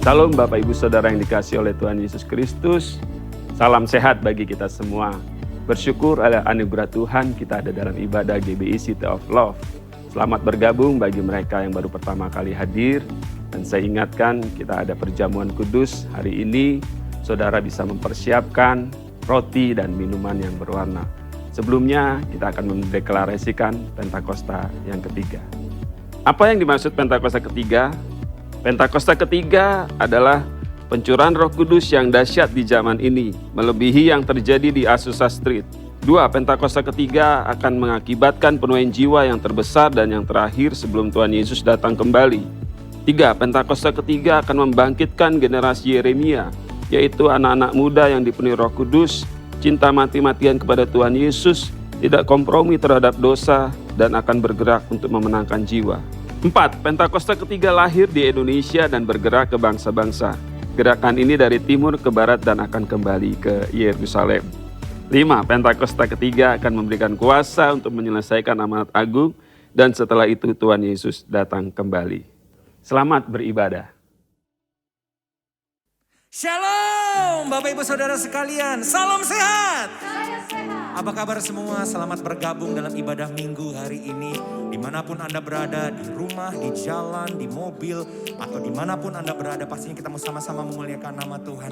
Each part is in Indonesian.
Salam Bapak Ibu Saudara yang dikasihi oleh Tuhan Yesus Kristus. Salam sehat bagi kita semua. Bersyukur ada anugerah Tuhan kita ada dalam ibadah GBI City of Love. Selamat bergabung bagi mereka yang baru pertama kali hadir. Dan saya ingatkan kita ada perjamuan kudus hari ini. Saudara bisa mempersiapkan roti dan minuman yang berwarna. Sebelumnya kita akan mendeklarasikan Pentakosta yang ketiga. Apa yang dimaksud Pentakosta ketiga? Pentakosta ketiga adalah pencurahan Roh Kudus yang dahsyat di zaman ini, melebihi yang terjadi di Azusa Street. 2. Pentakosta ketiga akan mengakibatkan penuaian jiwa yang terbesar dan yang terakhir sebelum Tuhan Yesus datang kembali. 3. Pentakosta ketiga akan membangkitkan generasi Yeremia, yaitu anak-anak muda yang dipenuhi Roh Kudus, cinta mati-matian kepada Tuhan Yesus, tidak kompromi terhadap dosa, dan akan bergerak untuk memenangkan jiwa. 4. Pentakosta ketiga lahir di Indonesia dan bergerak ke bangsa-bangsa. Gerakan ini dari timur ke barat dan akan kembali ke Yerusalem. 5. Pentakosta ketiga akan memberikan kuasa untuk menyelesaikan amanat agung dan setelah itu Tuhan Yesus datang kembali. Selamat beribadah. Shalom Bapak Ibu Saudara sekalian, salam sehat. Apa kabar semua? Selamat bergabung dalam ibadah minggu hari ini. Dimanapun Anda berada, di rumah, di jalan, di mobil, atau dimanapun Anda berada, pastinya kita mau sama-sama memuliakan nama Tuhan.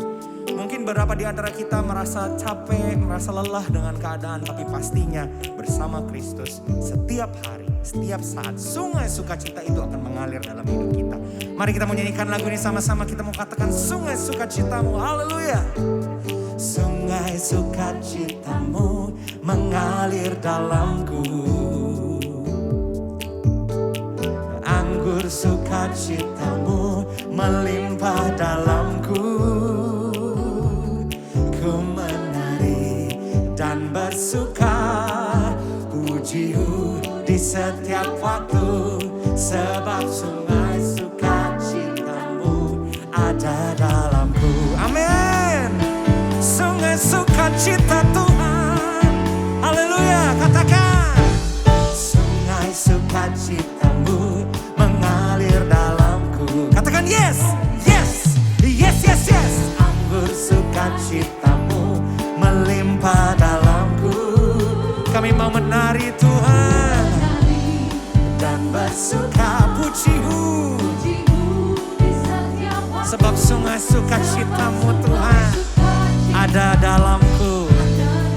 Mungkin beberapa di antara kita merasa capek, merasa lelah dengan keadaan, tapi pastinya bersama Kristus setiap hari, setiap saat, sungai sukacita itu akan mengalir dalam hidup kita. Mari kita mau nyanyikan lagu ini sama-sama, kita mau katakan sungai sukacitamu, haleluya. Sungai sukacitamu mengalir dalamku, anggur sukacitamu melimpah dalamku. Ku menari dan bersuka, pujimu di setiap waktu, sebab sungai sukacitamu ada dalamku. Amin. Sungai sukacita Tuhan, haleluya, katakan. Sungai sukacitamu mengalir dalamku, katakan yes, yes, yes, yes, yes. Anggur sukacitamu melimpah dalamku. Kami mau menari Tuhan dan bersuka, pujimu, sebab sungai sukacitamu Tuhan ada dalamku.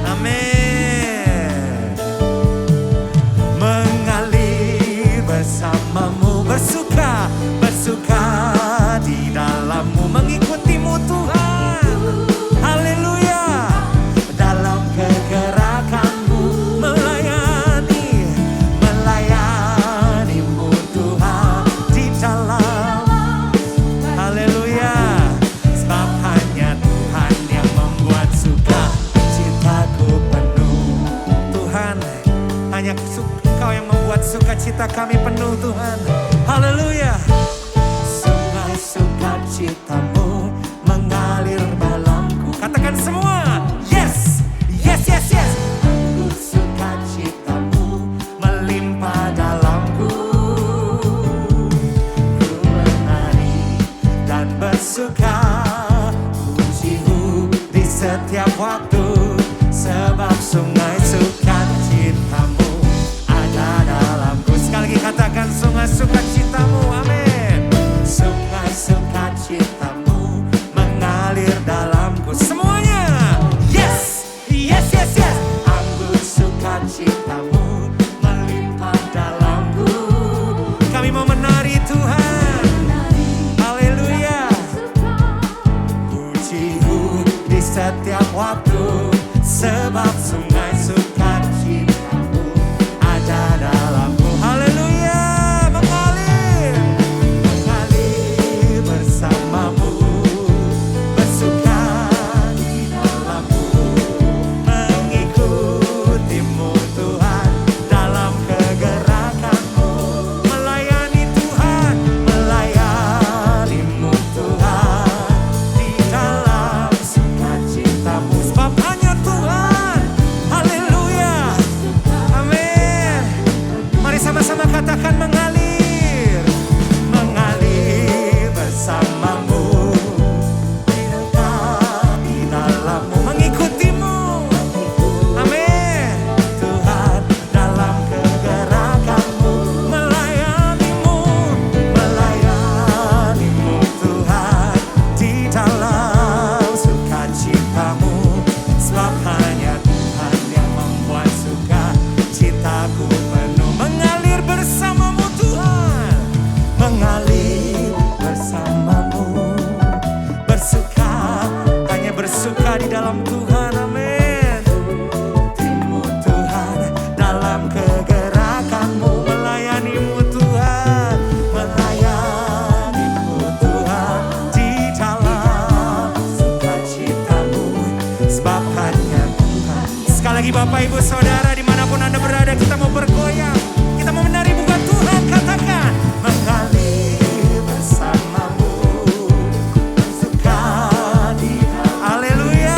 Amin. Mengalir bersamamu, bersuka, bersuka di dalammu, mengikutimu Tuhan. Haleluya. Dalam kegerakanmu melayani, melayanimu Tuhan di dalam. Haleluya. Sebab hanya Tuhan yang membuat suka citaku penuh. Tuhan, hanya Kau yang membuat sukacita kami penuh Tuhan. Haleluya. Bapak Ibu Saudara dimanapun Anda berada, kita mau bergoyang, kita mau menari bukan Tuhan. Katakan mengalir bersamamu, bersuka di haleluya.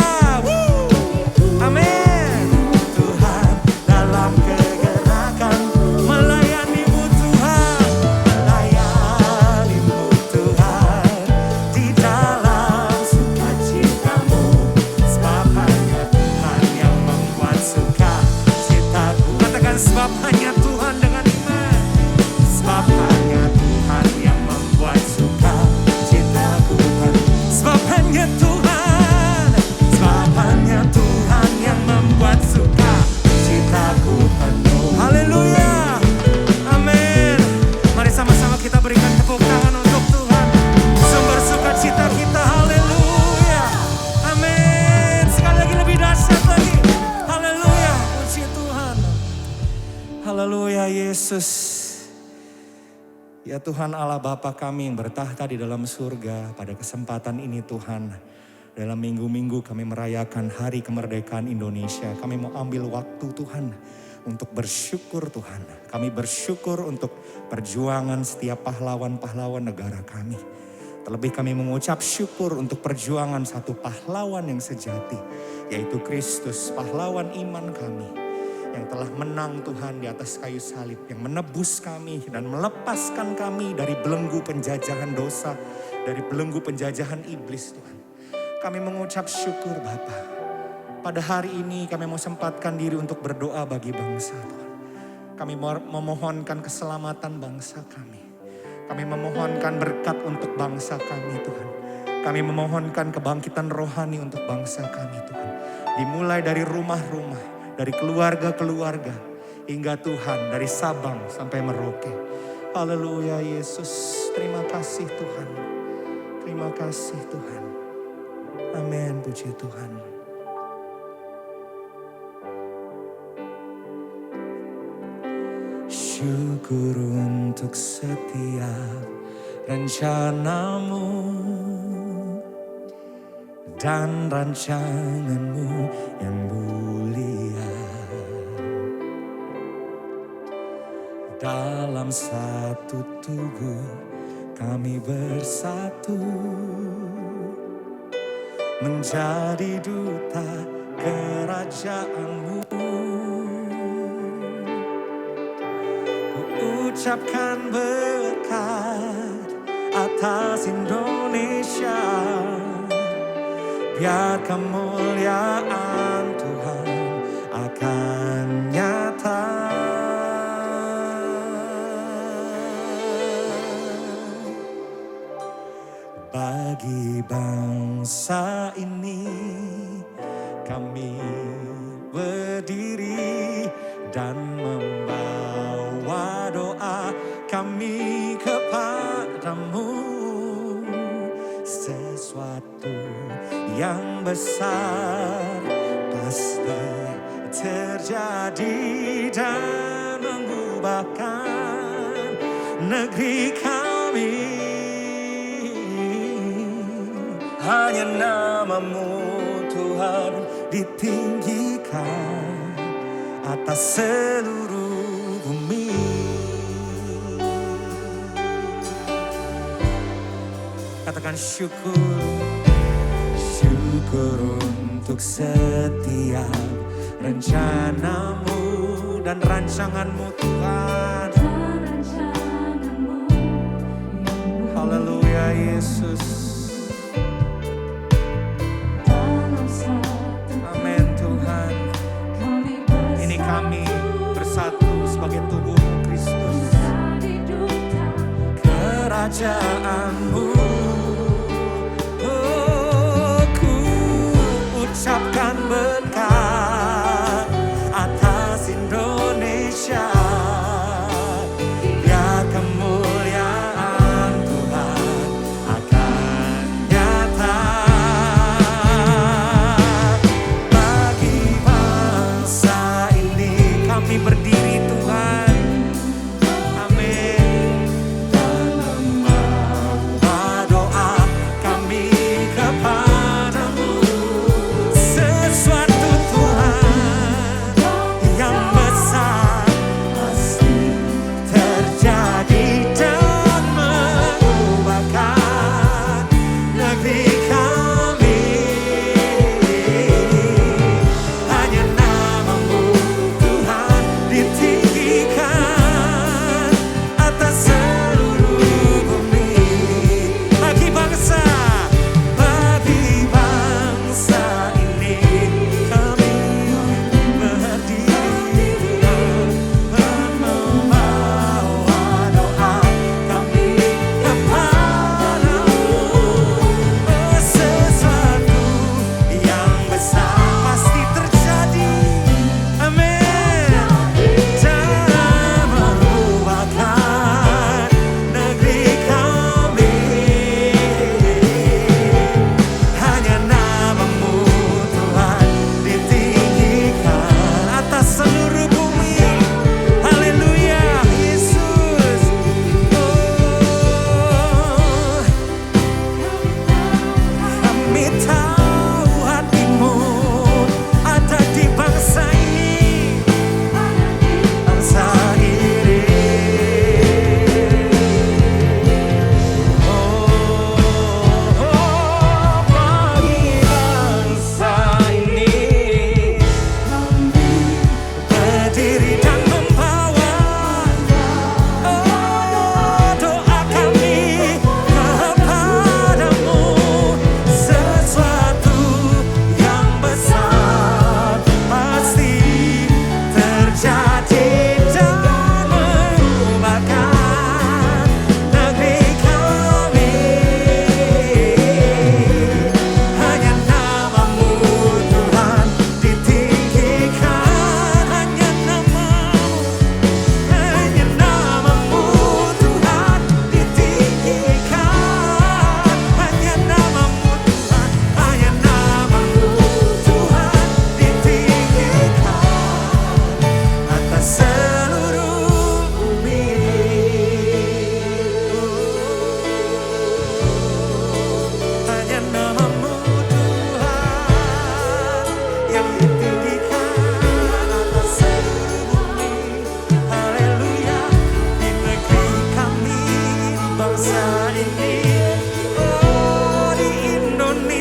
Amin. Tuhan dalam kegerakan melayanimu Tuhan, melayanimu Tuhan di dalam sukacitamu, sebab hanya Tuhan yang membuat sukacitaku. Katakan sebab hanya Tuhan dengan iman, sebab hanya Tuhan yang membuat sukacitaku. Sebab hanya Tuhan, sebab hanya Tuhan yang membuat sukacitaku penuh. Haleluya. Amin. Mari sama-sama kita berikan tepuk tangan untuk Tuhan, sumber sukacita kita. Haleluya. Amin. Sekali lagi lebih dahsyat lagi. Haleluya. Puji Tuhan. Haleluya Yesus. Ya Tuhan Allah Bapa kami yang bertahta di dalam surga, pada kesempatan ini Tuhan, dalam minggu-minggu kami merayakan hari kemerdekaan Indonesia, kami mau ambil waktu Tuhan untuk bersyukur Tuhan. Kami bersyukur untuk perjuangan setiap pahlawan-pahlawan negara kami. Terlebih kami mengucap syukur untuk perjuangan satu pahlawan yang sejati, yaitu Kristus, pahlawan iman kami, yang telah menang Tuhan di atas kayu salib, yang menebus kami dan melepaskan kami dari belenggu penjajahan dosa, dari belenggu penjajahan iblis Tuhan. Kami mengucap syukur Bapa. Pada hari ini kami mau sempatkan diri untuk berdoa bagi bangsa Tuhan. Kami memohonkan keselamatan bangsa kami. Kami memohonkan berkat untuk bangsa kami Tuhan. Kami memohonkan kebangkitan rohani untuk bangsa kami Tuhan. Dimulai dari rumah-rumah, dari keluarga-keluarga, hingga Tuhan dari Sabang sampai Merauke. Haleluya Yesus. Terima kasih Tuhan. Terima kasih Tuhan. Amin. Puji Tuhan. Syukur untuk setiap rencanamu dan rancanganmu yang mulia. Dalam satu tubuh kami bersatu, menjadi duta kerajaanmu. Ku ucapkan berkat atas Indonesia, biar kemuliaan Tuhan akan nyata. Bagi bangsa ini kami berdiri dan membawa doa kami kepadamu. Sesuatu yang besar pasti terjadi dan mengubahkan negeri kami. Hanya namamu Tuhan ditinggikan atas seluruh bumi. Katakan syukur. Syukur untuk setiap rencanamu dan rancanganmu Tuhan. Haleluya Yesus. Amin Tuhan. Ini kami bersatu sebagai tubuh Kristus. Kerajaanmu, oh, ku ucapkan berkat atas Indonesia, biar kemuliaan Tuhan akan nyata. Bagi bangsa ini kami berdiri Tuhan. Amin. Dan membawa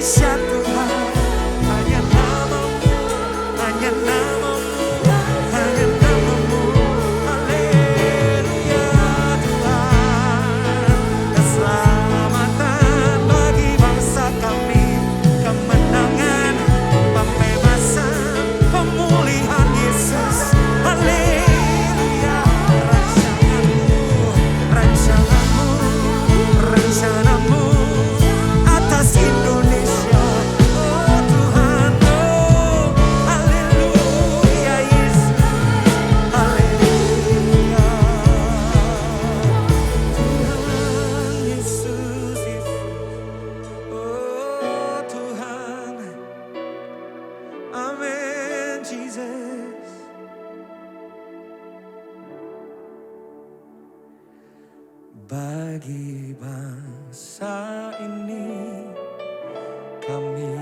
Indonesia Tuhan. Hanya namamu, hanya namamu, hanya namamu. Haleluya Tuhan. Keselamatan bagi bangsa kami, kemenangan, pembebasan, pemulihan Yesus. Haleluya. Rancanganmu, rencanamu atas Indonesia, oh Tuhan, oh haleluya Yesus, haleluya Tuhan Yesus, oh Tuhan, amin Jesus. Bagi bangsa ini kami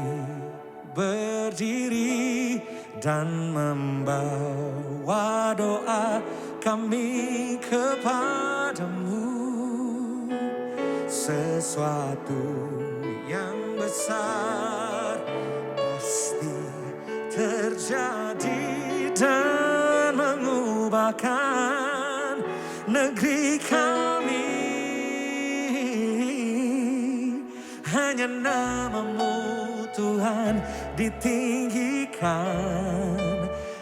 berdiri dan membawa doa kami kepadamu. Sesuatu yang besar pasti terjadi dan mengubahkan negeri kami. Hanya namamu Tuhan ditinggikan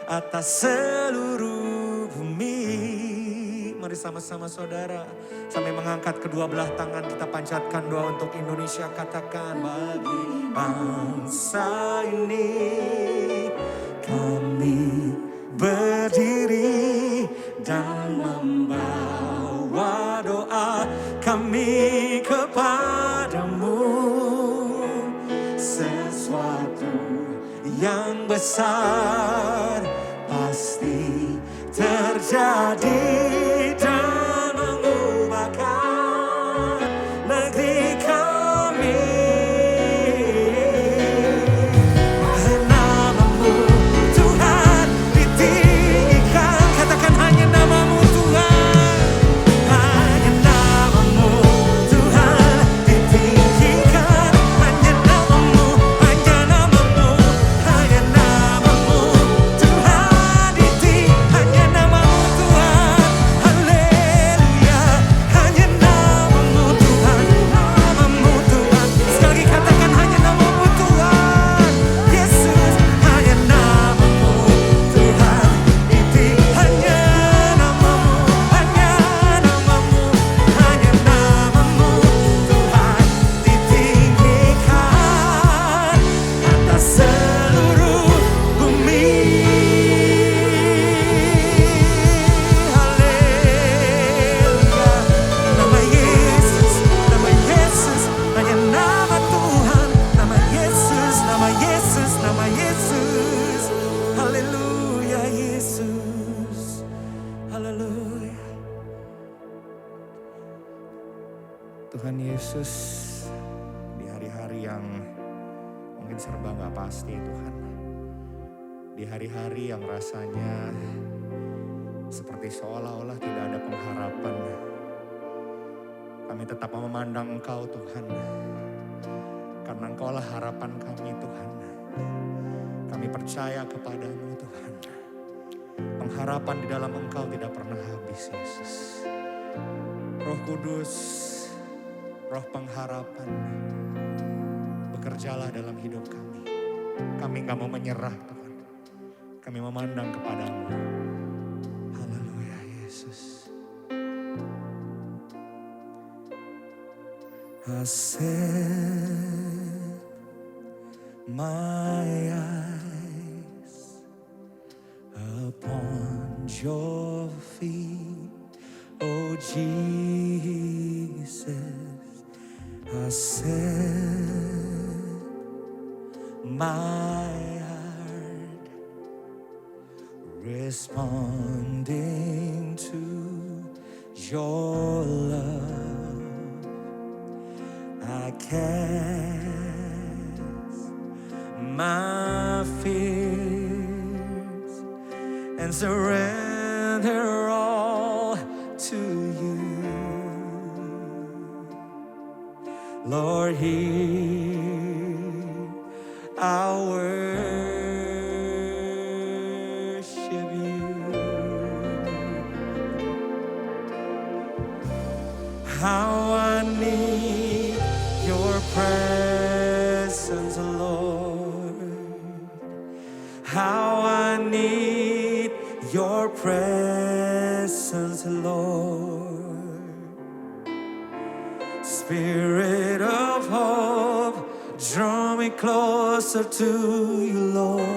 atas seluruh bumi. Mari sama-sama saudara, sampai mengangkat kedua belah tangan kita panjatkan doa untuk Indonesia. Katakan, bagi bangsa ini kami berdiri dan membawa doa kami kepadamu. Sesuatu yang besar pasti terjadi dan mengubahkan negeri kami. Namamu Tuhan ditinggikan. Katakan, hanya namamu Tuhan. Hanya namamu Tuhan ditinggikan. Hanya namamu, hanya namamu, hanya namamu Tuhan ditinggikan. Hanya namamu Tuhan. Haleluya. Hanya namamu Tuhan. Namamu Tuhan. Sekali lagi katakan, hanya namamu Tuhan. Yesus, hanya namamu Tuhan ditinggikan. Hanya namamu, hanya namamu, hanya namamu Tuhan ditinggikan atas seluruh bumi. Haleluya. Nama Yesus, nama Yesus, hanya nama Tuhan. Nama Yesus, nama Yesus, nama Yesus. Haleluya Yesus. Haleluya. Tuhan Yesus, di hari-hari yang mungkin serba gak pasti Tuhan. Di hari-hari yang rasanya seperti seolah-olah tidak ada pengharapan. Kami tetap memandang Engkau Tuhan. Karena Engkaulah harapan kami Tuhan. Kami percaya kepadamu Tuhan. Pengharapan di dalam Engkau tidak pernah habis Yesus. Roh Kudus, Roh pengharapan, bekerjalah dalam hidup kami. Kami gak mau menyerah Tuhan. Kami memandang kepadamu. Haleluya Yesus. I set my eyes upon your feet, oh Jesus. I set my heart responding to your love. I cast my fears and surrender all to you. Lord, hear I'll worship you. How I need your presence, Lord. How I need your presence, Lord. Spirit of hope, draw me closer to you, Lord.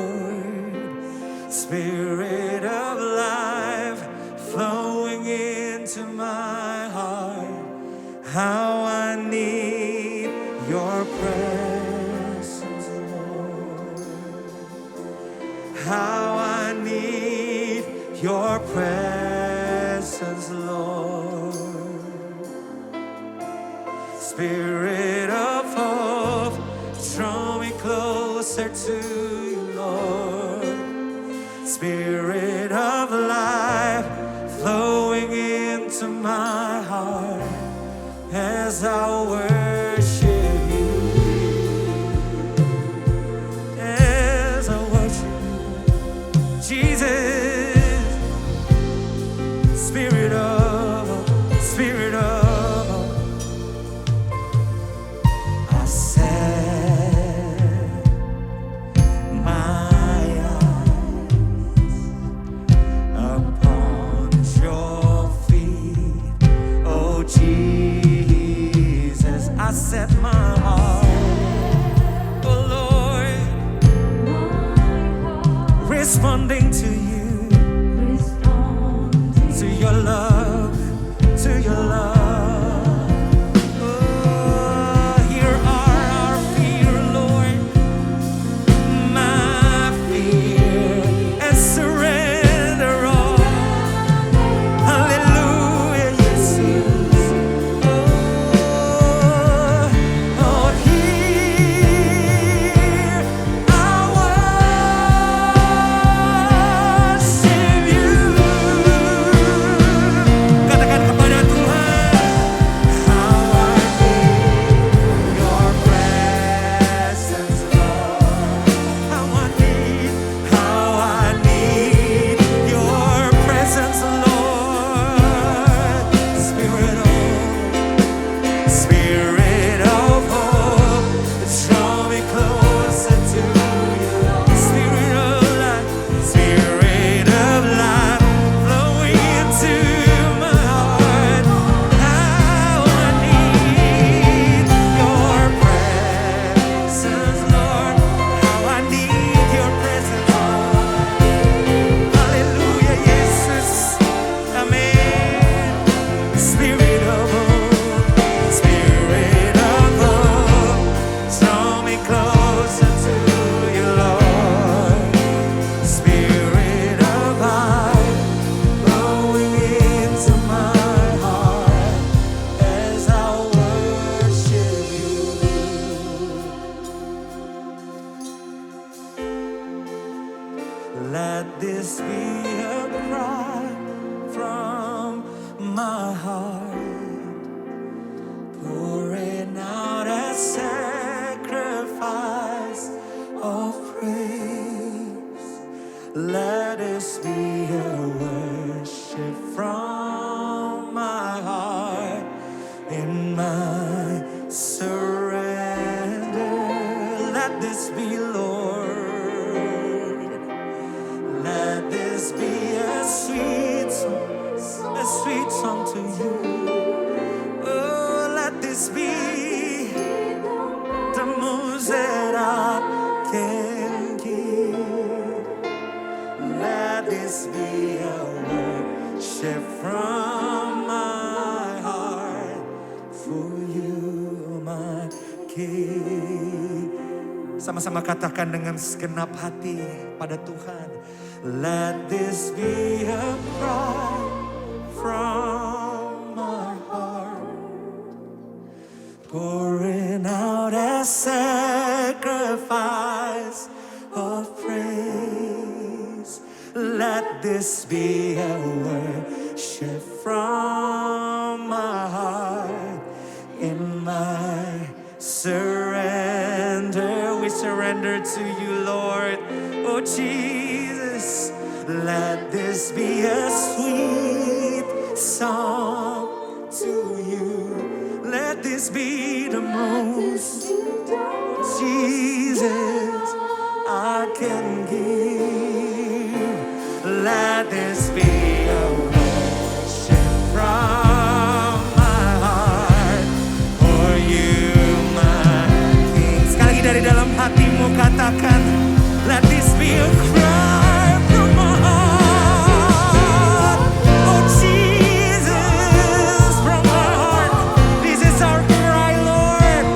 Spirit of life, flowing into my heart. How I need your presence, Lord. How I need your presence, Lord. Spirit of hope, draw me closer to you, Lord. Spirit of life, flowing into my heart as I worship you. As I worship you, Jesus. Spirit of, I set my eyes upon your feet, oh Jesus. I set my heart, oh Lord, responding to you, to your love, to your love. Oh, here are our fear, Lord, my fear, and surrender all. Hallelujah, Jesus. Oh, here I worship you. Katakan kepada Tuhan, how I need your presence, Lord. How I need your presence, Lord. Spirit of hope, draw me closer to you. Spirit of life, flowing into my heart. How I need your presence, Lord. How I need your presence, Lord. Hallelujah, Jesus. Amen. Spirit of hope, draw me closer to you, Lord. Spirit of life, flowing into my heart as I worship you. Let this be a cry from my heart, pouring out as sacrifice of praise. Let this be a worship from my heart in my surrender. Let this be, Lord. Let this be a sweet song to you. Oh, let this be the most that I can give. Let this be a worship from my heart for you, my King. Sama-sama katakan dengan segenap hati pada Tuhan. Let this be a cry from my heart, pouring out as sacrifice of praise. Let this be a worship from my heart in my surrender. We surrender. surrender to you, Lord. Oh Jesus, let this be a sweet song to you. Let this be the most, Jesus, I can give. Let this be a worship from my heart for you, my King. Sekali lagi dari dalam hatimu katakan, let this be a cry from my heart. Oh Jesus, from my heart, this is our cry, Lord.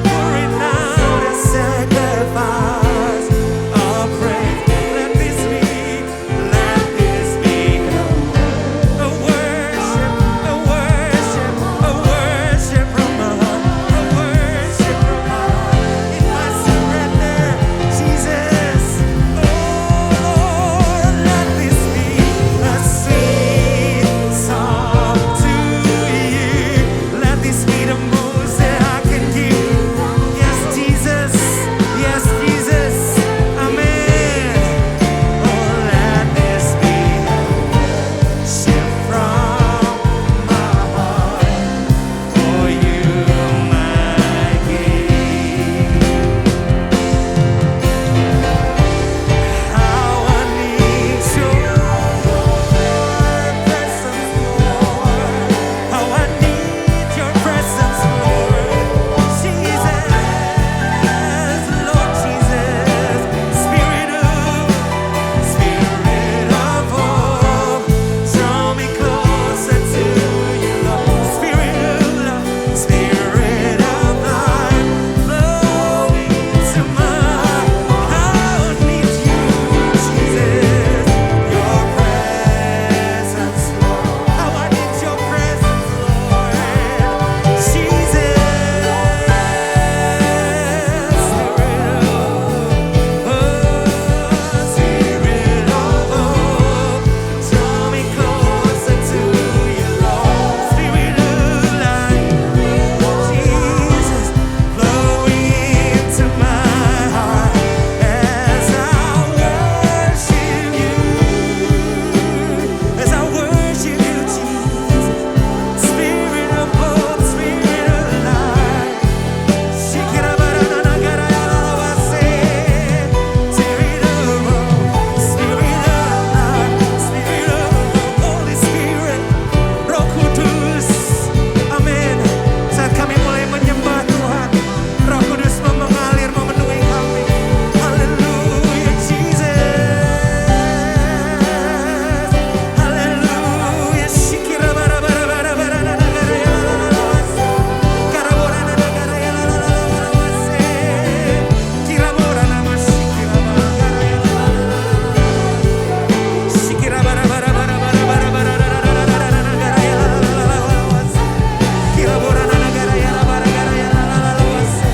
Pour it out as sacrifice of praise. Let this be a worship, a worship, a worship from my heart, a worship from my heart. In my surrender, Jesus, oh Lord, let this be a sweet song to you. Let this be the most that I can give. Yes, Jesus, yes, Jesus, amen. Oh, let this be a worship from my heart for you, my King. How I need your presence, Lord. How I need your presence, Lord. Jesus, Lord Jesus, Spirit of hope, draw me closer to you, Lord. Spirit of love, Spirit of life, flow into my heart. How I need you, Jesus, your presence, Lord. How I need your presence, Lord. Jesus, Spirit of hope, draw me closer to you, Lord. Spirit of life, Jesus, flow into my heart as I worship you, as I worship you, Jesus. Spirit of hope, Spirit of life. Holy Spirit, Roh Kudus, amin. Saat kami mulai menyembah Tuhan, Roh Kudus mengalir memenuhi kami. Haleluya, Jesus. Haleluya, Shikira bara bara bara bara nagara ya la la la wase. Karabora nagara ya la la la la wase. Kirabora nama Shikira bara gara ya la la la la. Shikira bara bara bara bara bara bara nagara ya la la la la wase. Kirabora nagara ya la bara gara ya la la la la wase.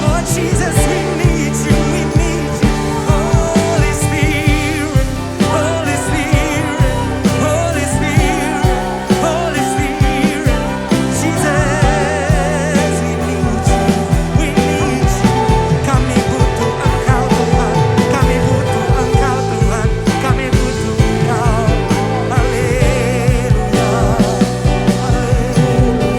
Oh Jesus, we need you, we need you. Holy Spirit, Holy Spirit, Holy Spirit, Holy Spirit. Jesus, we need you, we need you. Kami butuh Engkau Tuhan, kami butuh Engkau Tuhan, kami butuh Engkau. Haleluya, haleluya.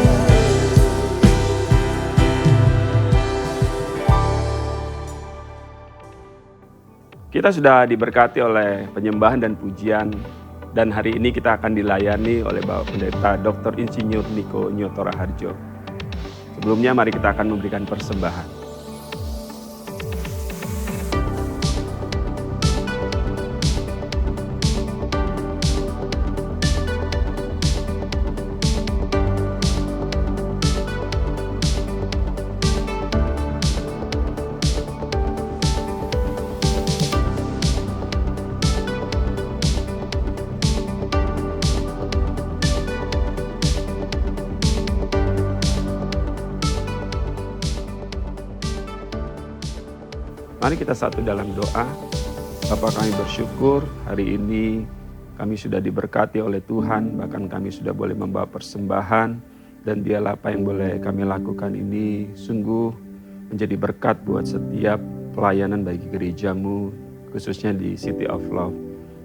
Kita sudah diberkati oleh penyembahan dan pujian, dan hari ini kita akan dilayani oleh Bapak Pendeta Dr. Insinyur Niko Nyotora Harjo. Sebelumnya mari kita akan memberikan persembahan. Mari kita satu dalam doa. Bapa, kami bersyukur hari ini kami sudah diberkati oleh Tuhan, bahkan kami sudah boleh membawa persembahan, dan biarlah apa yang boleh kami lakukan ini sungguh menjadi berkat buat setiap pelayanan bagi gerejamu, khususnya di City of Love.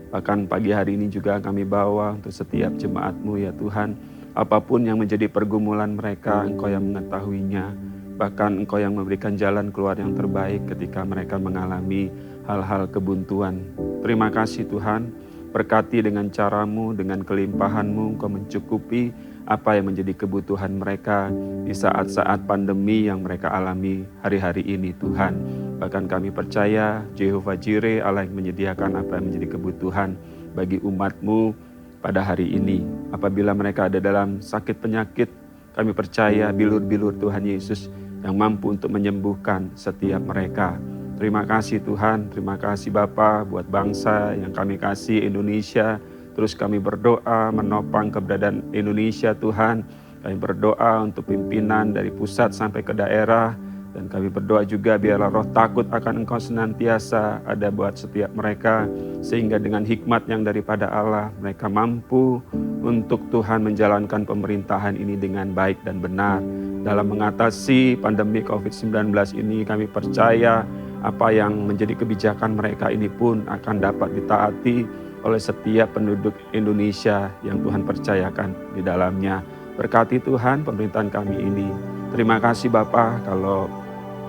Bahkan pagi hari ini juga kami bawa untuk setiap jemaatmu ya Tuhan, apapun yang menjadi pergumulan mereka, Engkau yang mengetahuinya. Bahkan Engkau yang memberikan jalan keluar yang terbaik ketika mereka mengalami hal-hal kebuntuan. Terima kasih Tuhan, berkati dengan caramu, dengan kelimpahanmu, Engkau mencukupi apa yang menjadi kebutuhan mereka di saat-saat pandemi yang mereka alami hari-hari ini Tuhan. Bahkan kami percaya Jehovah Jireh, Allah yang menyediakan apa yang menjadi kebutuhan bagi umat-Mu pada hari ini. Apabila mereka ada dalam sakit penyakit, kami percaya bilur-bilur Tuhan Yesus yang mampu untuk menyembuhkan setiap mereka. Terima kasih Tuhan, terima kasih Bapa buat bangsa yang kami kasih Indonesia. Terus kami berdoa menopang keberadaan Indonesia Tuhan. Kami berdoa untuk pimpinan dari pusat sampai ke daerah. Dan kami berdoa juga biarlah roh takut akan Engkau senantiasa ada buat setiap mereka. Sehingga dengan hikmat yang daripada Allah, mereka mampu untuk Tuhan menjalankan pemerintahan ini dengan baik dan benar. Dalam mengatasi pandemi COVID-19 ini kami percaya apa yang menjadi kebijakan mereka ini pun akan dapat ditaati oleh setiap penduduk Indonesia yang Tuhan percayakan di dalamnya. Berkati Tuhan pemerintahan kami ini. Terima kasih Bapa kalau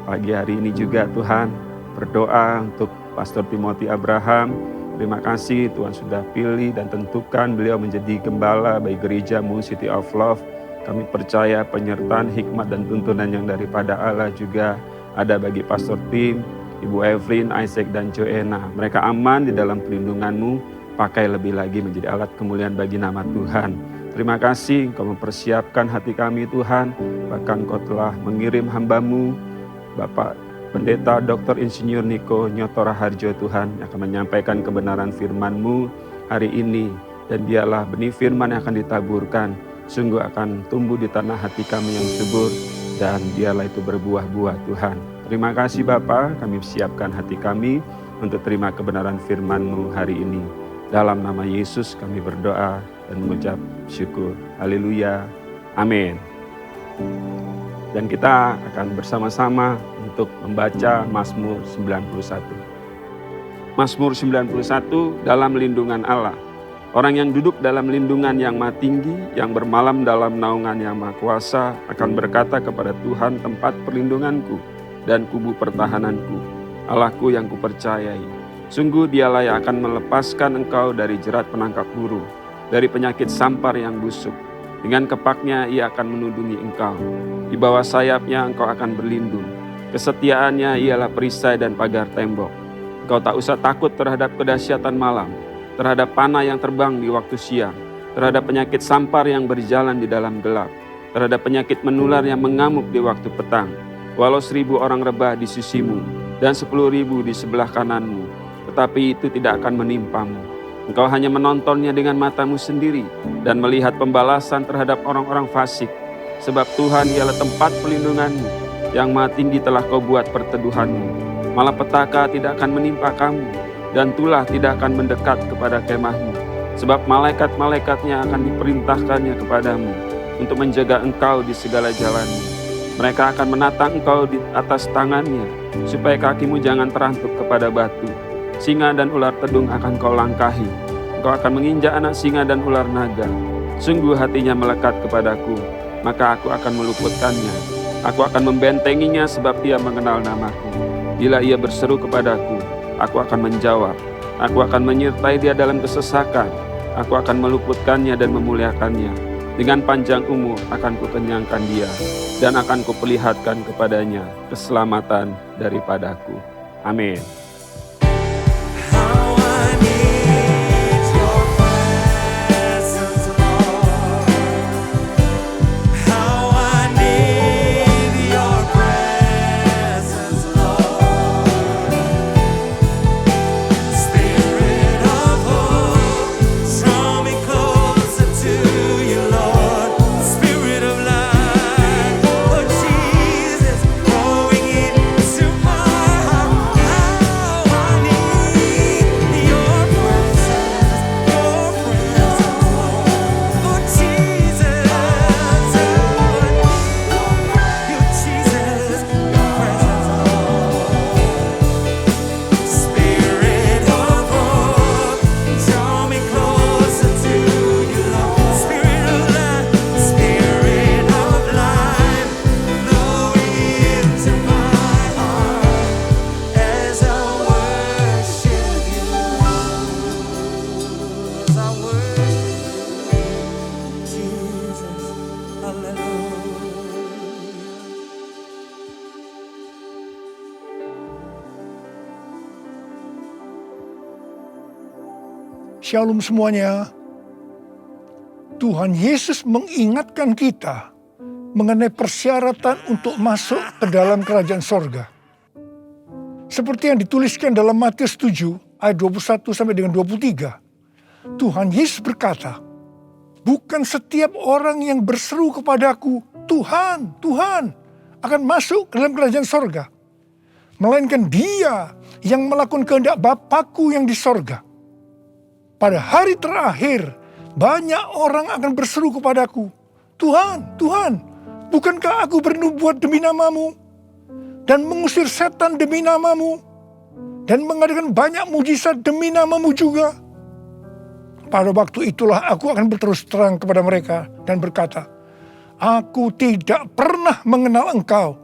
pagi hari ini juga Tuhan berdoa untuk Pastor Timothy Abraham. Terima kasih Tuhan sudah pilih dan tentukan beliau menjadi gembala bagi gereja-Mu City of Love. Kami percaya penyertaan hikmat dan tuntunan yang daripada Allah juga ada bagi Pastor Tim, Ibu Evelyn, Isaac dan Joanna. Mereka aman di dalam perlindungan-Mu. Pakai lebih lagi menjadi alat kemuliaan bagi nama Tuhan. Terima kasih Engkau mempersiapkan hati kami Tuhan. Bahkan Engkau telah mengirim hamba-Mu, Bapak Pendeta Dr. Insinyur Niko Nyotora Harjo Tuhan, yang akan menyampaikan kebenaran firman-Mu hari ini. Dan biarlah benih firman yang akan ditaburkan, sungguh akan tumbuh di tanah hati kami yang subur. Dan biarlah itu berbuah-buah Tuhan. Terima kasih Bapa, kami siapkan hati kami untuk terima kebenaran firman-Mu hari ini. Dalam nama Yesus kami berdoa dan mengucap syukur. Haleluya. Amin. Dan kita akan bersama-sama untuk membaca Mazmur 91. Mazmur 91 dalam lindungan Allah. Orang yang duduk dalam lindungan yang Maha Tinggi, yang bermalam dalam naungan yang Maha Kuasa, akan berkata kepada Tuhan tempat perlindunganku dan kubu pertahananku, Allahku yang kupercayai. Sungguh Dialah yang akan melepaskan engkau dari jerat penangkap burung, dari penyakit sampar yang busuk. Dengan kepaknya Ia akan menudungi engkau. Di bawah sayapnya engkau akan berlindung. Kesetiaannya ialah perisai dan pagar tembok. Engkau tak usah takut terhadap kedahsyatan malam, terhadap panah yang terbang di waktu siang, terhadap penyakit sampar yang berjalan di dalam gelap, terhadap penyakit menular yang mengamuk di waktu petang. Walau 1000 orang rebah di sisimu dan 10.000 di sebelah kananmu, tetapi itu tidak akan menimpamu. Engkau hanya menontonnya dengan matamu sendiri dan melihat pembalasan terhadap orang-orang fasik. Sebab Tuhan ialah tempat pelindunganmu, yang Maha Tinggi telah kau buat perteduhanmu. Malapetaka tidak akan menimpa kamu, dan tulah tidak akan mendekat kepada kemahmu. Sebab malaikat-malaikatnya akan diperintahkannya kepadamu untuk menjaga engkau di segala jalanmu. Mereka akan menatang engkau di atas tangannya, supaya kakimu jangan terantuk kepada batu. Singa dan ular tedung akan kau langkahi. Engkau akan menginjak anak singa dan ular naga. Sungguh hatinya melekat kepadaku, maka aku akan meluputkannya. Aku akan membentenginya sebab ia mengenal namaku. Bila ia berseru kepadaku, aku akan menjawab. Aku akan menyertai dia dalam kesesakan. Aku akan meluputkannya dan memuliakannya. Dengan panjang umur akan kukenyangkan dia, dan akan kuperlihatkan kepadanya keselamatan daripadaku. Amin. Shalom semuanya. Tuhan Yesus mengingatkan kita mengenai persyaratan untuk masuk ke dalam kerajaan sorga. Seperti yang dituliskan dalam Matius 7 ayat 21 sampai dengan 23. Tuhan Yesus berkata, bukan setiap orang yang berseru kepadaku, Tuhan, Tuhan, akan masuk ke dalam kerajaan sorga. Melainkan dia yang melakukan kehendak Bapa-Ku yang di sorga. Pada hari terakhir, banyak orang akan berseru kepadaku, Tuhan, Tuhan, bukankah aku bernubuat demi namamu? Dan mengusir setan demi namamu? Dan mengadakan banyak mujizat demi namamu juga? Pada waktu itulah aku akan berterus terang kepada mereka dan berkata, aku tidak pernah mengenal engkau.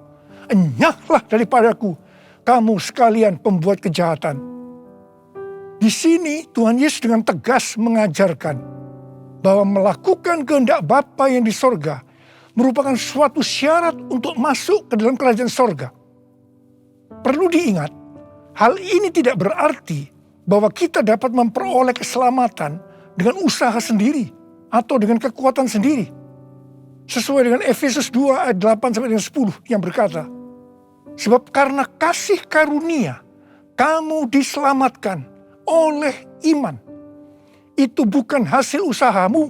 Enyahlah daripadaku, kamu sekalian pembuat kejahatan. Di sini Tuhan Yesus dengan tegas mengajarkan bahwa melakukan kehendak Bapa yang di sorga merupakan suatu syarat untuk masuk ke dalam kerajaan sorga. Perlu diingat, hal ini tidak berarti bahwa kita dapat memperoleh keselamatan dengan usaha sendiri atau dengan kekuatan sendiri. Sesuai dengan Efesus 2 ayat 8 sampai dengan 10 yang berkata, sebab karena kasih karunia kamu diselamatkan oleh iman. Itu bukan hasil usahamu,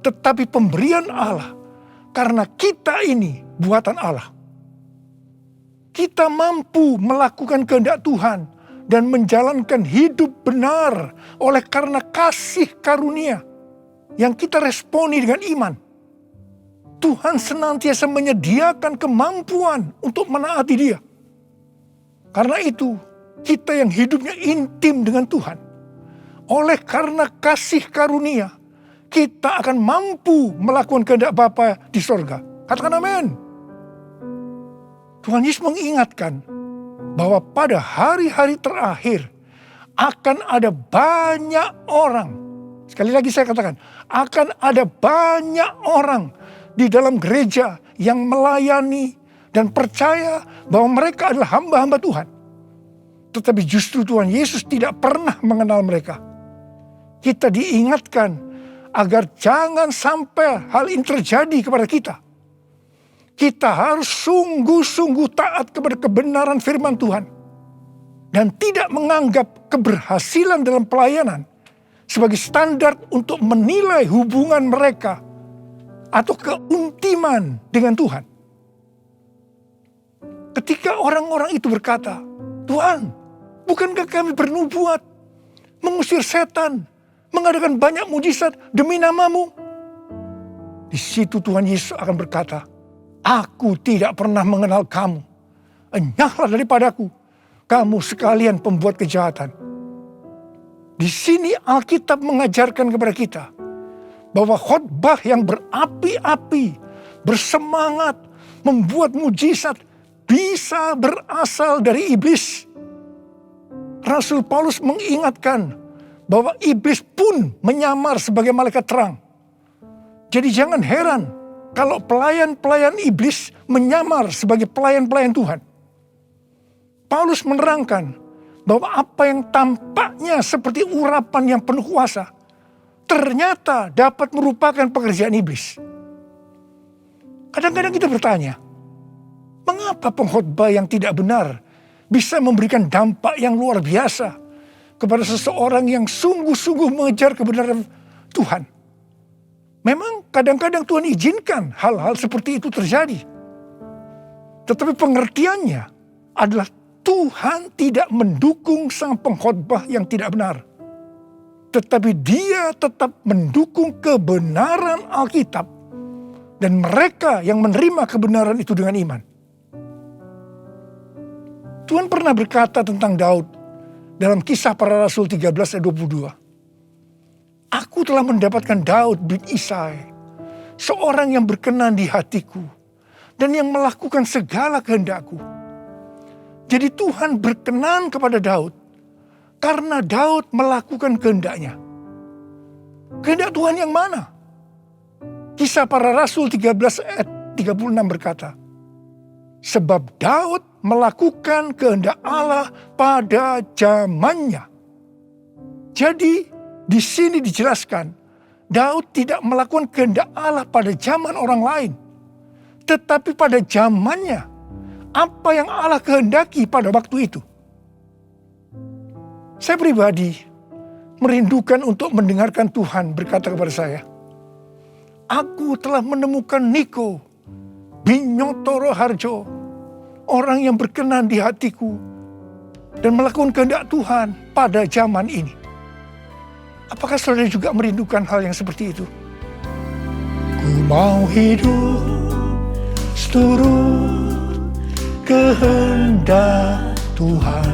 tetapi pemberian Allah. Karena kita ini buatan Allah. Kita mampu melakukan kehendak Tuhan dan menjalankan hidup benar oleh karena kasih karunia yang kita responi dengan iman. Tuhan senantiasa menyediakan kemampuan untuk menaati Dia. Karena itu, kita yang hidupnya intim dengan Tuhan, oleh karena kasih karunia, kita akan mampu melakukan kehendak Bapa di sorga. Katakan amin. Tuhan Yesus mengingatkan bahwa pada hari-hari terakhir akan ada banyak orang. Sekali lagi saya katakan, akan ada banyak orang di dalam gereja yang melayani dan percaya bahwa mereka adalah hamba-hamba Tuhan. Tetapi justru Tuhan Yesus tidak pernah mengenal mereka. Kita diingatkan agar jangan sampai hal ini terjadi kepada kita. Kita harus sungguh-sungguh taat kepada kebenaran firman Tuhan. Dan tidak menganggap keberhasilan dalam pelayanan sebagai standar untuk menilai hubungan mereka atau keuntiman dengan Tuhan. Ketika orang-orang itu berkata, Tuhan, bukankah kami bernubuat, mengusir setan, mengadakan banyak mujizat demi namamu? Di situ Tuhan Yesus akan berkata, aku tidak pernah mengenal kamu. Enyahlah daripadaku, kamu sekalian pembuat kejahatan. Di sini Alkitab mengajarkan kepada kita bahwa khotbah yang berapi-api, bersemangat, membuat mujizat bisa berasal dari iblis. Rasul Paulus mengingatkan bahwa iblis pun menyamar sebagai malaikat terang. Jadi jangan heran kalau pelayan-pelayan iblis menyamar sebagai pelayan-pelayan Tuhan. Paulus menerangkan bahwa apa yang tampaknya seperti urapan yang penuh kuasa, ternyata dapat merupakan pekerjaan iblis. Kadang-kadang kita bertanya, mengapa pengkhotbah yang tidak benar bisa memberikan dampak yang luar biasa kepada seseorang yang sungguh-sungguh mengejar kebenaran Tuhan? Memang kadang-kadang Tuhan izinkan hal-hal seperti itu terjadi. Tetapi pengertiannya adalah Tuhan tidak mendukung sang pengkhotbah yang tidak benar. Tetapi Dia tetap mendukung kebenaran Alkitab dan mereka yang menerima kebenaran itu dengan iman. Tuhan pernah berkata tentang Daud dalam Kisah Para Rasul 13 ayat 22. Aku telah mendapatkan Daud bin Isai, seorang yang berkenan di hatiku dan yang melakukan segala kehendakku. Jadi Tuhan berkenan kepada Daud karena Daud melakukan kehendaknya. Kehendak Tuhan yang mana? Kisah Para Rasul 13 ayat 36 berkata, sebab Daud melakukan kehendak Allah pada zamannya. Jadi Di sini dijelaskan, Daud tidak melakukan kehendak Allah pada zaman orang lain, tetapi pada zamannya, apa yang Allah kehendaki pada waktu itu. Saya pribadi merindukan untuk mendengarkan Tuhan berkata kepada saya, aku telah menemukan Niko Binyotoro Harjo, orang yang berkenan di hatiku dan melakukan kehendak Tuhan pada zaman ini. Apakah saudara juga merindukan hal yang seperti itu? Ku mau hidup seturut kehendak Tuhan.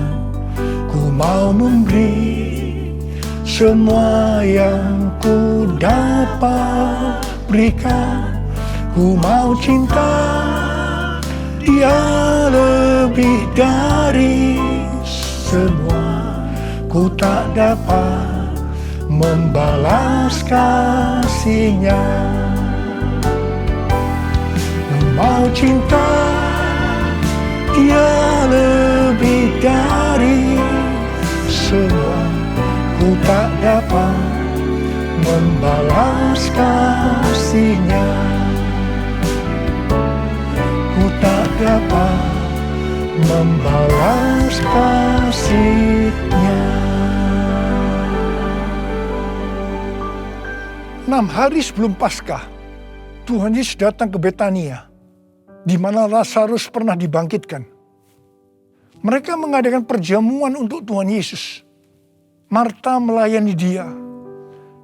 Ku mau memberi semua yang ku dapat berikan. Ku mau cinta Dia lebih dari semua. Ku tak dapat membalas kasih-Nya. Ku mau cinta Dia lebih dari semua. Ku tak dapat membalas kasih-Nya. Ku tak dapat membalas kasih-Nya. 6 hari sebelum Paskah, Tuhan Yesus datang ke Betania, di mana Lazarus pernah dibangkitkan. Mereka mengadakan perjamuan untuk Tuhan Yesus. Marta melayani Dia.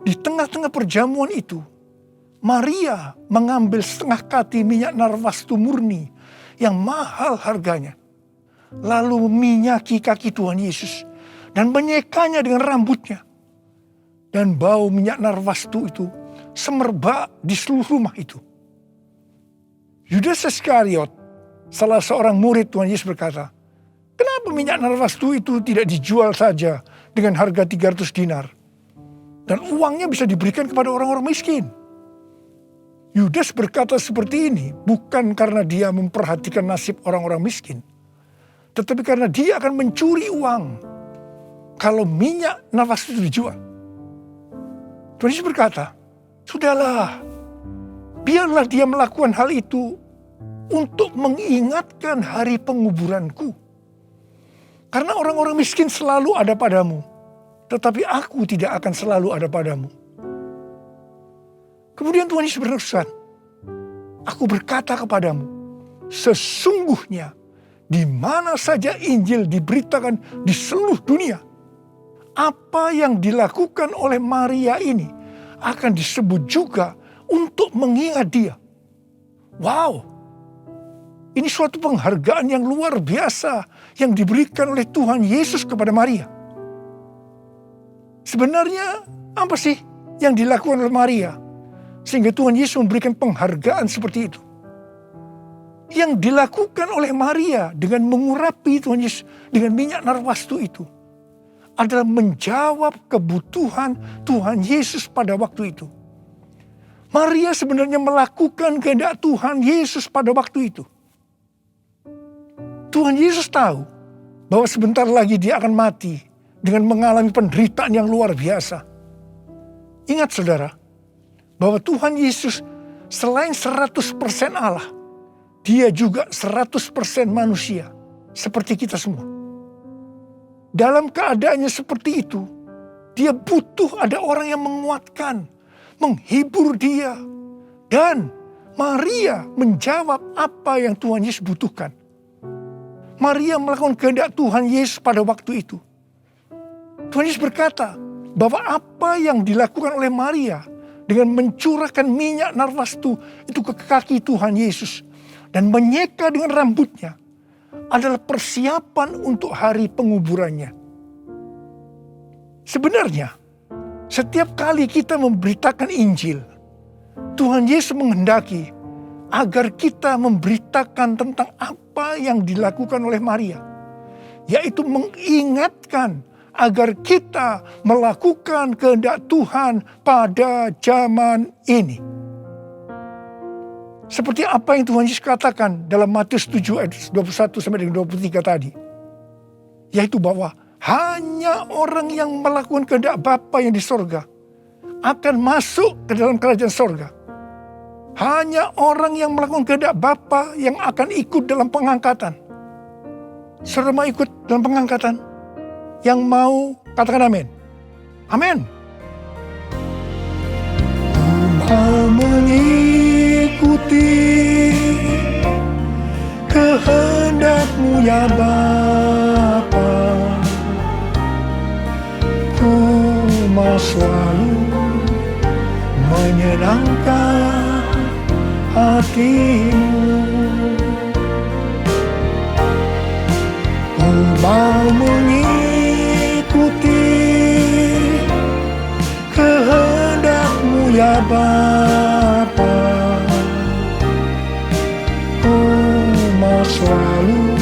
Di tengah-tengah perjamuan itu, Maria mengambil setengah kati minyak narwastu murni yang mahal harganya. Lalu meminyaki kaki Tuhan Yesus dan menyekanya dengan rambutnya. Dan bau minyak narwastu itu semerbak di seluruh rumah itu. Yudas Iskariot, salah seorang murid Tuhan Yesus berkata, kenapa minyak narwastu itu tidak dijual saja dengan harga 300 dinar? Dan uangnya bisa diberikan kepada orang-orang miskin. Yudas berkata seperti ini bukan karena dia memperhatikan nasib orang-orang miskin. Tetapi karena dia akan mencuri uang kalau minyak narwastu itu dijual. Tuhan Yesus berkata, sudahlah, biarlah dia melakukan hal itu untuk mengingatkan hari penguburanku. Karena orang-orang miskin selalu ada padamu, tetapi aku tidak akan selalu ada padamu. Kemudian Tuhan Yesus berpesan, aku berkata kepadamu, sesungguhnya di mana saja Injil diberitakan di seluruh dunia, apa yang dilakukan oleh Maria ini akan disebut juga untuk mengingat dia. Wow, ini suatu penghargaan yang luar biasa yang diberikan oleh Tuhan Yesus kepada Maria. Sebenarnya apa sih yang dilakukan oleh Maria sehingga Tuhan Yesus memberikan penghargaan seperti itu? Yang dilakukan oleh Maria dengan mengurapi Tuhan Yesus dengan minyak narwastu itu adalah menjawab kebutuhan Tuhan Yesus pada waktu itu. Maria sebenarnya melakukan kehendak Tuhan Yesus pada waktu itu. Tuhan Yesus tahu bahwa sebentar lagi dia akan mati dengan mengalami penderitaan yang luar biasa. Ingat saudara, bahwa Tuhan Yesus selain 100% Allah, dia juga 100% manusia seperti kita semua. Dalam keadaannya seperti itu, dia butuh ada orang yang menguatkan, menghibur dia. Dan Maria menjawab apa yang Tuhan Yesus butuhkan. Maria melakukan kehendak Tuhan Yesus pada waktu itu. Tuhan Yesus berkata bahwa apa yang dilakukan oleh Maria dengan mencurahkan minyak narwastu itu ke kaki Tuhan Yesus dan menyeka dengan rambutnya adalah persiapan untuk hari penguburannya. Sebenarnya, setiap kali kita memberitakan Injil, Tuhan Yesus menghendaki agar kita memberitakan tentang apa yang dilakukan oleh Maria, yaitu mengingatkan agar kita melakukan kehendak Tuhan pada zaman ini. Seperti apa yang Tuhan Yesus katakan dalam Matius 7 ayat 21 sampai dengan 23 tadi. Yaitu bahwa Hanya orang yang melakukan kehendak Bapa yang di sorga akan masuk ke dalam kerajaan sorga. Hanya orang yang melakukan kehendak Bapa yang akan ikut dalam pengangkatan. Saudara mau ikut dalam pengangkatan? Yang mau katakan amin. Amin. Mau mengikuti kehendak-Mu ya Bapa. Ku mau selalu menyenangkan hati-Mu. Ku mau mengikuti kehendak-Mu ya Bapa. Ku mau selalu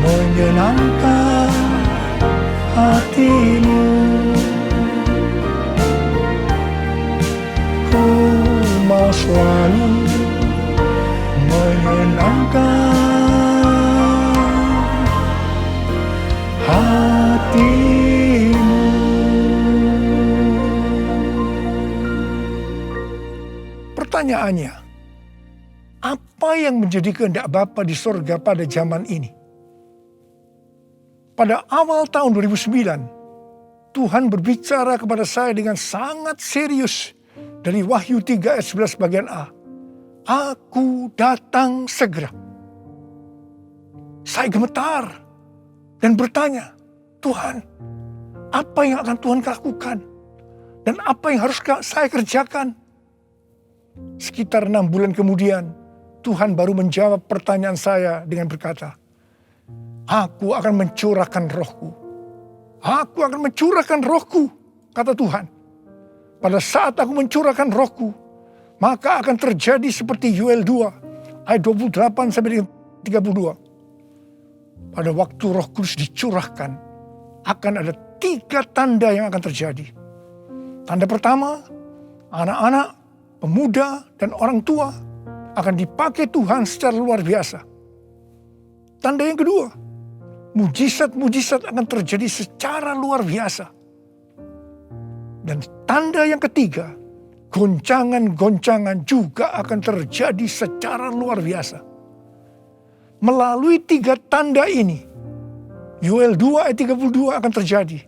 menyenangkan hati-Mu. Ku mau selalu menyenangkan hati-Mu. Pertanyaannya, apa yang menjadi kehendak Bapa di sorga pada zaman ini? Pada awal tahun 2009, Tuhan berbicara kepada saya dengan sangat serius dari Wahyu 3 ayat 11 bagian A. Aku datang segera. Saya gemetar dan bertanya, Tuhan, apa yang akan Tuhan lakukan? Dan apa yang harus saya kerjakan? Sekitar 6 bulan kemudian, Tuhan baru menjawab pertanyaan saya dengan berkata, Aku akan mencurahkan rohku. Aku akan mencurahkan rohku, kata Tuhan. Pada saat aku mencurahkan rohku, maka akan terjadi seperti Yoel 2, ayat 28 sampai 32. Pada waktu Roh Kudus dicurahkan, akan ada 3 tanda yang akan terjadi. Tanda pertama, anak-anak, pemuda, dan orang tua akan dipakai Tuhan secara luar biasa. Tanda yang kedua, mujizat-mujizat akan terjadi secara luar biasa. Dan tanda yang ketiga, goncangan-goncangan juga akan terjadi secara luar biasa. Melalui 3 tanda ini, Yoel 2 ayat 32 akan terjadi.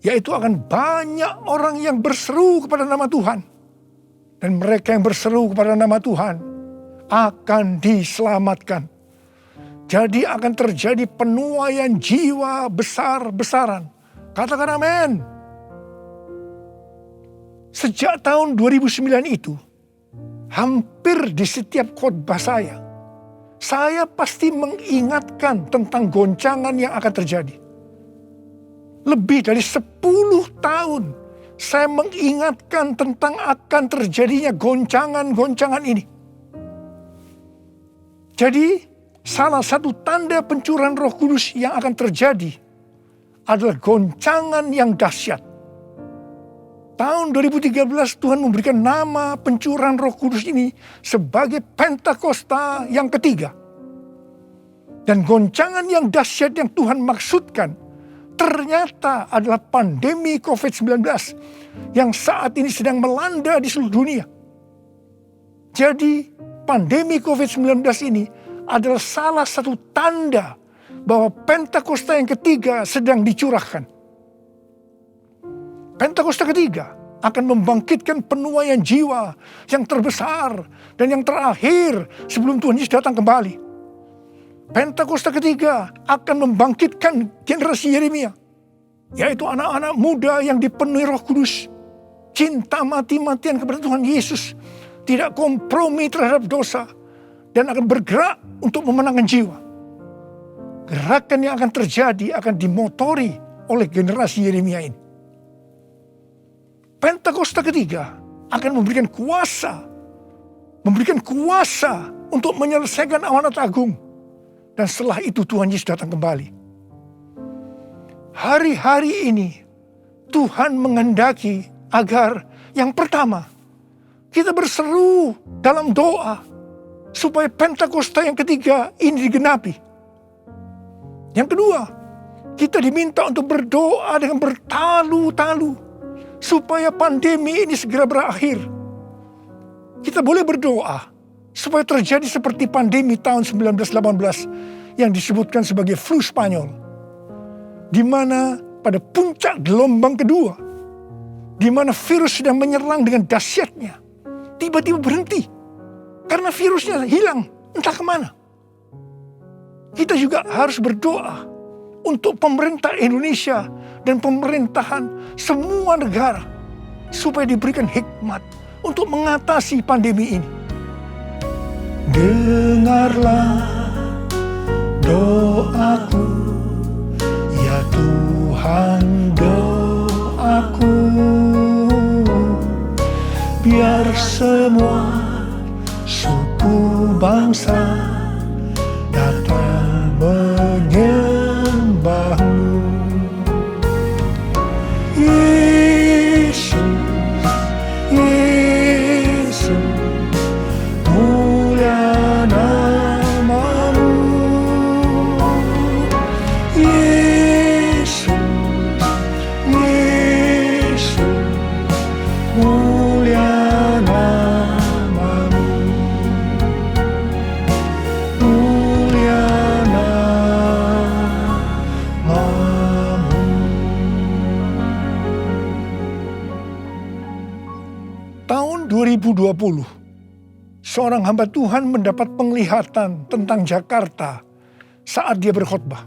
Yaitu akan banyak orang yang berseru kepada nama Tuhan. Dan mereka yang berseru kepada nama Tuhan akan diselamatkan. Jadi akan terjadi penuaian jiwa besar-besaran. Katakan amin. Sejak tahun 2009 itu, hampir di setiap khotbah saya pasti mengingatkan tentang goncangan yang akan terjadi. Lebih dari 10 tahun saya mengingatkan tentang akan terjadinya goncangan-goncangan ini. Jadi salah satu tanda pencurahan Roh Kudus yang akan terjadi adalah goncangan yang dahsyat. Tahun 2013 Tuhan memberikan nama pencurahan Roh Kudus ini sebagai Pentakosta yang ketiga. Dan goncangan yang dahsyat yang Tuhan maksudkan ternyata adalah pandemi COVID-19 yang saat ini sedang melanda di seluruh dunia. Jadi pandemi COVID-19 ini adalah salah satu tanda bahwa Pentakosta yang ketiga sedang dicurahkan. Pentakosta ketiga akan membangkitkan penuaian jiwa yang terbesar dan yang terakhir sebelum Tuhan Yesus datang kembali. Pentakosta ketiga akan membangkitkan generasi Yeremia, yaitu anak-anak muda yang dipenuhi Roh Kudus, cinta mati-matian kepada Tuhan Yesus, tidak kompromi terhadap dosa, dan akan bergerak untuk memenangkan jiwa. Gerakan yang akan terjadi akan dimotori oleh generasi Yeremia ini. Pentakosta ketiga akan memberikan kuasa untuk menyelesaikan amanat agung. Dan setelah itu Tuhan Yesus datang kembali. Hari-hari ini Tuhan menghendaki agar yang pertama, kita berseru dalam doa supaya Pentakosta yang ketiga ini digenapi. Yang kedua, Kita diminta untuk berdoa dengan bertalu-talu supaya pandemi ini segera berakhir. Kita boleh berdoa supaya terjadi seperti pandemi tahun 1918 yang disebutkan sebagai flu Spanyol, di mana pada puncak gelombang kedua, di mana virus sedang menyerang dengan dahsyatnya, tiba-tiba berhenti karena virusnya hilang entah kemana. Kita juga harus berdoa untuk pemerintah Indonesia dan pemerintahan semua negara supaya diberikan hikmat untuk mengatasi pandemi ini. Dengarlah doaku, ya Tuhan, doaku, biar semua suku bangsa datang menyembahmu. Yesus, Yesus, mulia namamu. Yesus, Yesus, mulia namamu. Mulia namamu. Tahun 2020, seorang hamba Tuhan mendapat penglihatan tentang Jakarta saat dia berkhotbah.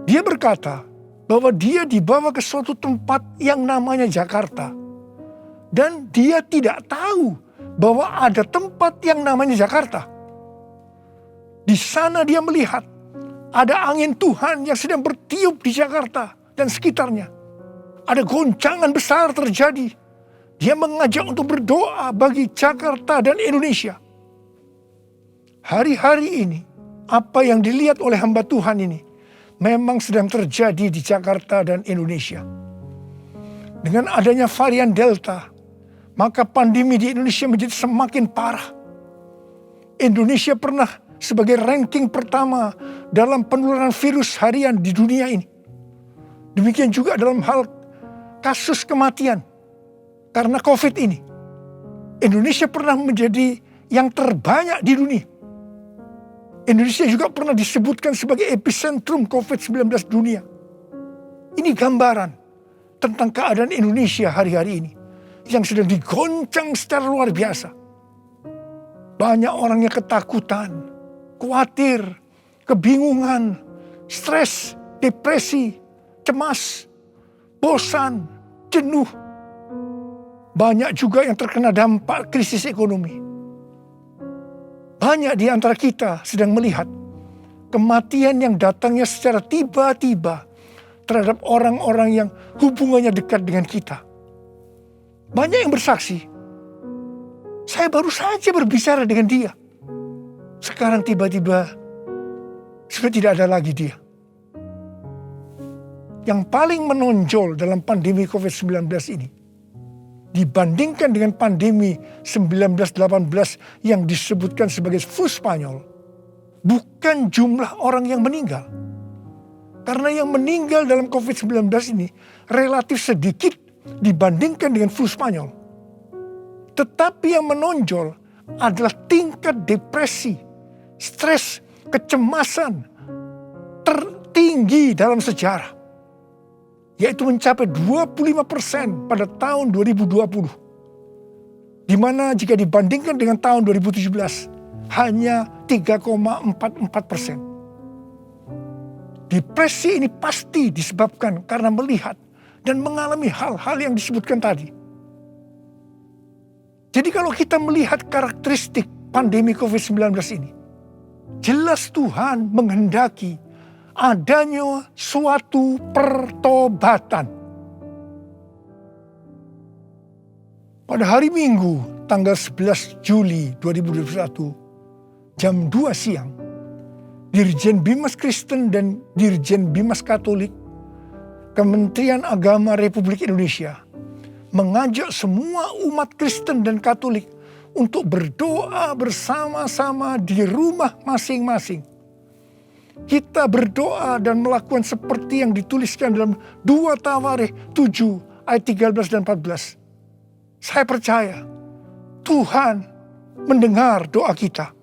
Dia berkata bahwa dia dibawa ke suatu tempat yang namanya Jakarta. Dan dia tidak tahu bahwa ada tempat yang namanya Jakarta. Di sana dia melihat ada angin Tuhan yang sedang bertiup di Jakarta dan sekitarnya. Ada goncangan besar terjadi. Dia mengajak untuk berdoa bagi Jakarta dan Indonesia. Hari-hari ini, apa yang dilihat oleh hamba Tuhan ini memang sedang terjadi di Jakarta dan Indonesia. Dengan adanya varian Delta, maka pandemi di Indonesia menjadi semakin parah. Indonesia pernah sebagai ranking pertama dalam penularan virus harian di dunia ini. Demikian juga dalam hal kasus kematian karena COVID ini. Indonesia pernah menjadi yang terbanyak di dunia. Indonesia juga pernah disebutkan sebagai epicentrum COVID-19 dunia. Ini gambaran tentang keadaan Indonesia hari-hari ini yang sedang digoncang secara luar biasa. Banyak orang yang ketakutan, khawatir, kebingungan, stres, depresi, cemas, bosan, jenuh. Banyak juga yang terkena dampak krisis ekonomi. Banyak di antara kita sedang melihat kematian yang datangnya secara tiba-tiba terhadap orang-orang yang hubungannya dekat dengan kita. Banyak yang bersaksi, saya baru saja berbicara dengan dia. Sekarang tiba-tiba sudah tidak ada lagi dia. Yang paling menonjol dalam pandemi COVID-19 ini, dibandingkan dengan pandemi 1918 yang disebutkan sebagai flu Spanyol, bukan jumlah orang yang meninggal. Karena yang meninggal dalam COVID-19 ini relatif sedikit dibandingkan dengan flu Spanyol. Tetapi yang menonjol adalah tingkat depresi, stres, kecemasan tertinggi dalam sejarah. Yaitu mencapai 25% pada tahun 2020. Di mana jika dibandingkan dengan tahun 2017 hanya 3,44%. Depresi ini pasti disebabkan karena melihat dan mengalami hal-hal yang disebutkan tadi. Jadi kalau kita melihat karakteristik pandemi COVID-19 ini, jelas Tuhan menghendaki adanya suatu pertobatan. Pada hari Minggu tanggal 11 Juli 2021 jam 2 siang, Dirjen Bimas Kristen dan Dirjen Bimas Katolik Kementerian Agama Republik Indonesia mengajak semua umat Kristen dan Katolik untuk berdoa bersama-sama di rumah masing-masing kita berdoa dan melakukan seperti yang dituliskan dalam 2 Tawarikh 7 ayat 13 dan 14. Saya percaya Tuhan mendengar doa kita.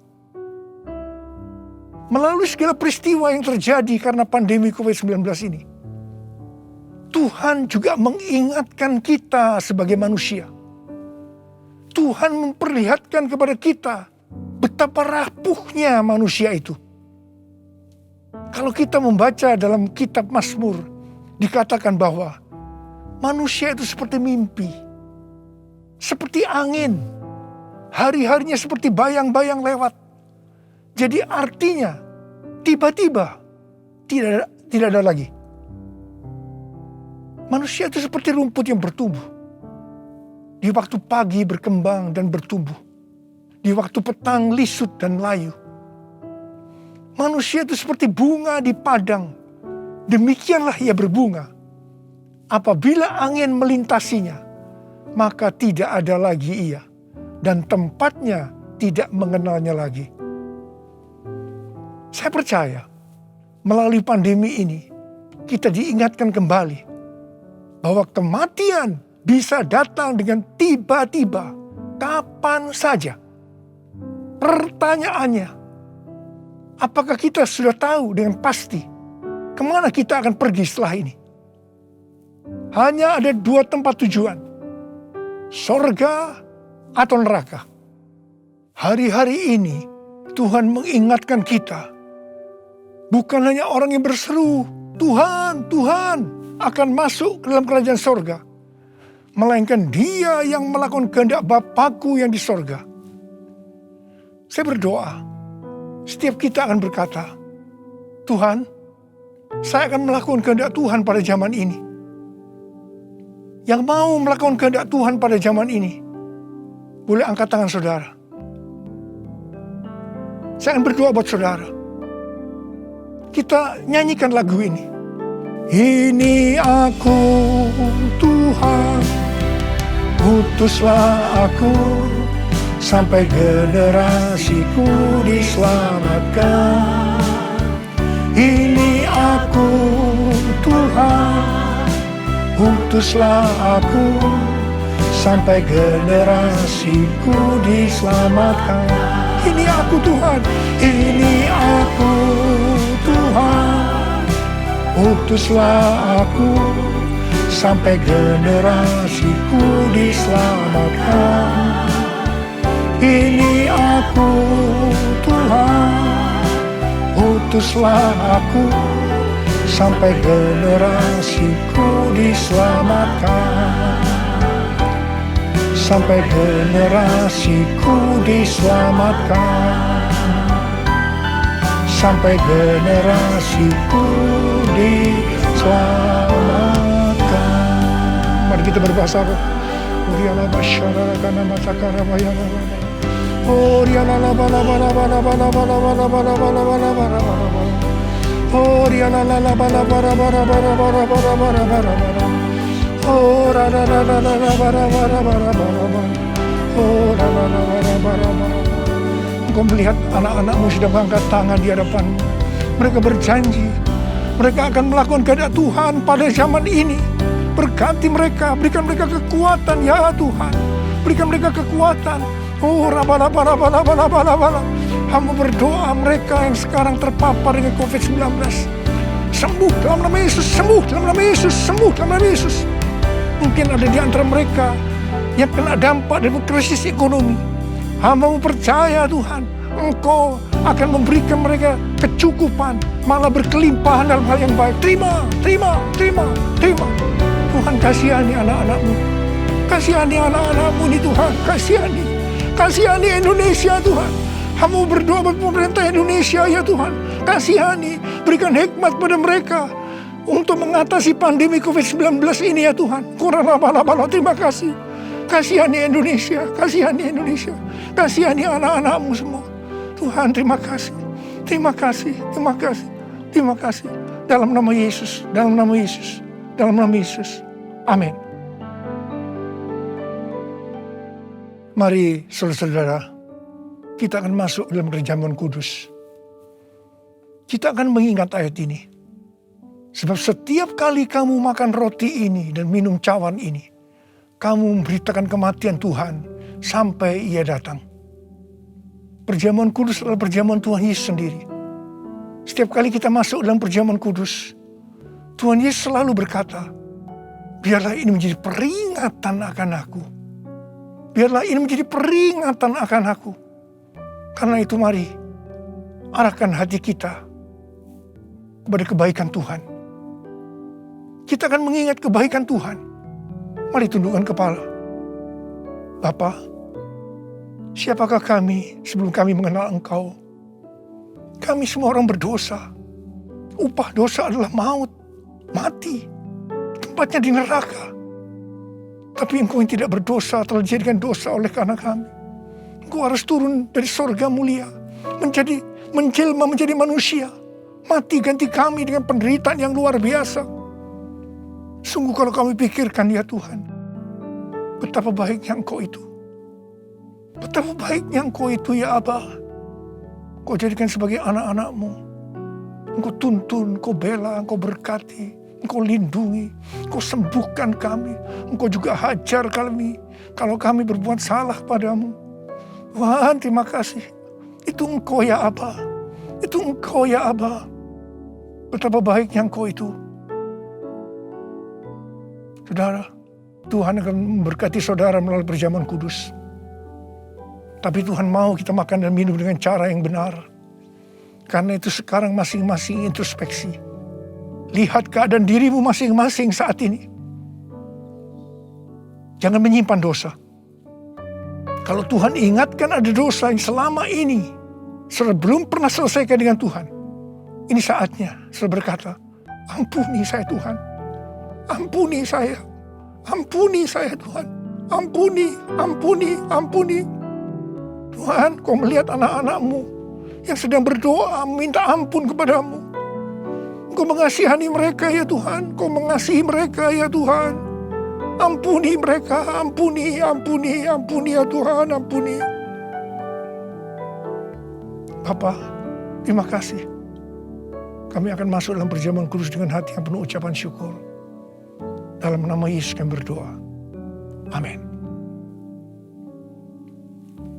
Melalui segala peristiwa yang terjadi karena pandemi COVID-19 ini, Tuhan juga mengingatkan kita sebagai manusia. Tuhan memperlihatkan kepada kita betapa rapuhnya manusia itu. Kalau kita membaca dalam kitab Mazmur, dikatakan bahwa manusia itu seperti mimpi, seperti angin, hari-harinya seperti bayang-bayang lewat. Jadi artinya tiba-tiba tidak ada lagi. Manusia itu seperti rumput yang bertumbuh. Di waktu pagi berkembang dan bertumbuh. Di waktu petang lisut dan layu. Manusia itu seperti bunga di padang. Demikianlah ia berbunga. Apabila angin melintasinya, maka tidak ada lagi ia. Dan tempatnya tidak mengenalnya lagi. Saya percaya melalui pandemi ini kita diingatkan kembali bahwa kematian bisa datang dengan tiba-tiba, kapan saja. Pertanyaannya, apakah kita sudah tahu dengan pasti kemana kita akan pergi setelah ini? Hanya ada 2 tempat tujuan, sorga atau neraka. Hari-hari ini Tuhan mengingatkan kita, bukan hanya orang yang berseru, Tuhan, Tuhan, akan masuk ke dalam kerajaan sorga. Melainkan dia yang melakukan kehendak Bapakku yang di sorga. Saya berdoa, setiap kita akan berkata, Tuhan, saya akan melakukan kehendak Tuhan pada zaman ini. Yang mau melakukan kehendak Tuhan pada zaman ini, boleh angkat tangan saudara. Saya akan berdoa buat saudara. Kita nyanyikan lagu ini. Ini aku Tuhan, utuslah aku, sampai generasiku diselamatkan. Ini aku Tuhan, utuslah aku, sampai generasiku diselamatkan. Ini aku Tuhan, ini aku Tuhan, utuslah aku, sampai generasiku diselamatkan. Ini aku Tuhan, utuslah aku, sampai generasiku diselamatkan. Sampai generasiku diselamatkan. Sampai generasiku diselamatkan. Mari kita berbahasa roh. Uriala basyara kana matakara bayana. Uriala bala bala bala bala bala bala bala bala bala bala bala. Uriala bala bala bala bala bala bala bala bala bala. Ora la la la la la bara bara bara bara. Ora la la la la bara bara. Engkau melihat anak-anakmu sudah mengangkat tangan di hadapanmu. Mereka berjanji, mereka akan melakukan kehendak Tuhan pada zaman ini. Berkati mereka, berikan mereka kekuatan ya Tuhan. Berikan mereka kekuatan. Oh, rabala-bala bala-bala bala-bala. Hamba berdoa mereka yang sekarang terpapar dengan COVID-19. Sembuh dalam nama Yesus, sembuh dalam nama Yesus, sembuh dalam nama Yesus. Mungkin ada di antara mereka yang kena dampak dari krisis ekonomi. Hamba percaya Tuhan, Engkau akan memberikan mereka kecukupan, malah berkelimpahan dalam hal yang baik. Terima, terima, terima, terima. Tuhan kasihani anak-anakmu. Kasihani anak-anakmu ini Tuhan, kasihani. Kasihani Indonesia Tuhan. Hamba berdoa buat pemerintah Indonesia ya Tuhan. Kasihani, berikan hikmat pada mereka untuk mengatasi pandemi COVID-19 ini ya Tuhan. Terima kasih. Kasihani Indonesia, kasihani Indonesia. Kasihani anak-anakmu semua. Tuhan terima kasih. Terima kasih, terima kasih, terima kasih. Dalam nama Yesus, dalam nama Yesus, dalam nama Yesus. Amin. Mari saudara-saudara, kita akan masuk dalam perjamuan kudus. kita akan mengingat ayat ini. Sebab setiap kali kamu makan roti ini dan minum cawan ini, kamu memberitakan kematian Tuhan sampai Ia datang. Perjamuan kudus adalah perjamuan Tuhan Yesus sendiri. Setiap kali kita masuk dalam perjamuan kudus, Tuhan Yesus selalu berkata, biarlah ini menjadi peringatan akan aku. Biarlah ini menjadi peringatan akan aku. Karena itu mari, arahkan hati kita kepada kebaikan Tuhan. Kita akan mengingat kebaikan Tuhan. Mari tundukkan kepala. Bapa, siapakah kami sebelum kami mengenal Engkau? Kami semua orang berdosa. Upah dosa adalah maut, mati. Tempatnya di neraka. Tapi Engkau yang tidak berdosa telah dijadikan dosa oleh karena kami. Engkau harus turun dari sorga mulia, menjelma menjadi manusia. Mati ganti kami dengan penderitaan yang luar biasa. Sungguh kalau kami pikirkan ya Tuhan, betapa baiknya Engkau itu. Betapa baiknya Engkau itu ya Abba. Engkau jadikan sebagai anak-anak-Mu. Engkau tuntun, Engkau bela, Engkau berkati, Engkau lindungi, Engkau sembuhkan kami. Engkau juga hajar kami kalau kami berbuat salah padamu. Tuhan, terima kasih. Itu Engkau ya Abba. Itu Engkau ya Abba. Betapa baiknya Engkau itu. Saudara, Tuhan akan memberkati saudara melalui perjamuan kudus. Tapi Tuhan mau kita makan dan minum dengan cara yang benar. Karena itu sekarang masing-masing introspeksi. Lihat keadaan dirimu masing-masing saat ini. Jangan menyimpan dosa. Kalau Tuhan ingatkan ada dosa yang selama ini belum pernah selesaikan dengan Tuhan, ini saatnya saya berkata, ampuni saya Tuhan. Ampuni saya. Ampuni saya Tuhan. Ampuni, ampuni, ampuni. Tuhan, Kau melihat anak-anak-Mu yang sedang berdoa minta ampun kepadamu. Kau mengasihani mereka ya Tuhan. Kau mengasihi mereka ya Tuhan. Ampuni mereka, ampuni, ampuni, ampuni ya Tuhan, ampuni. Bapa, terima kasih. Kami akan masuk dalam perjamuan kudus dengan hati yang penuh ucapan syukur. Dalam nama Yesus kami berdoa. Amin.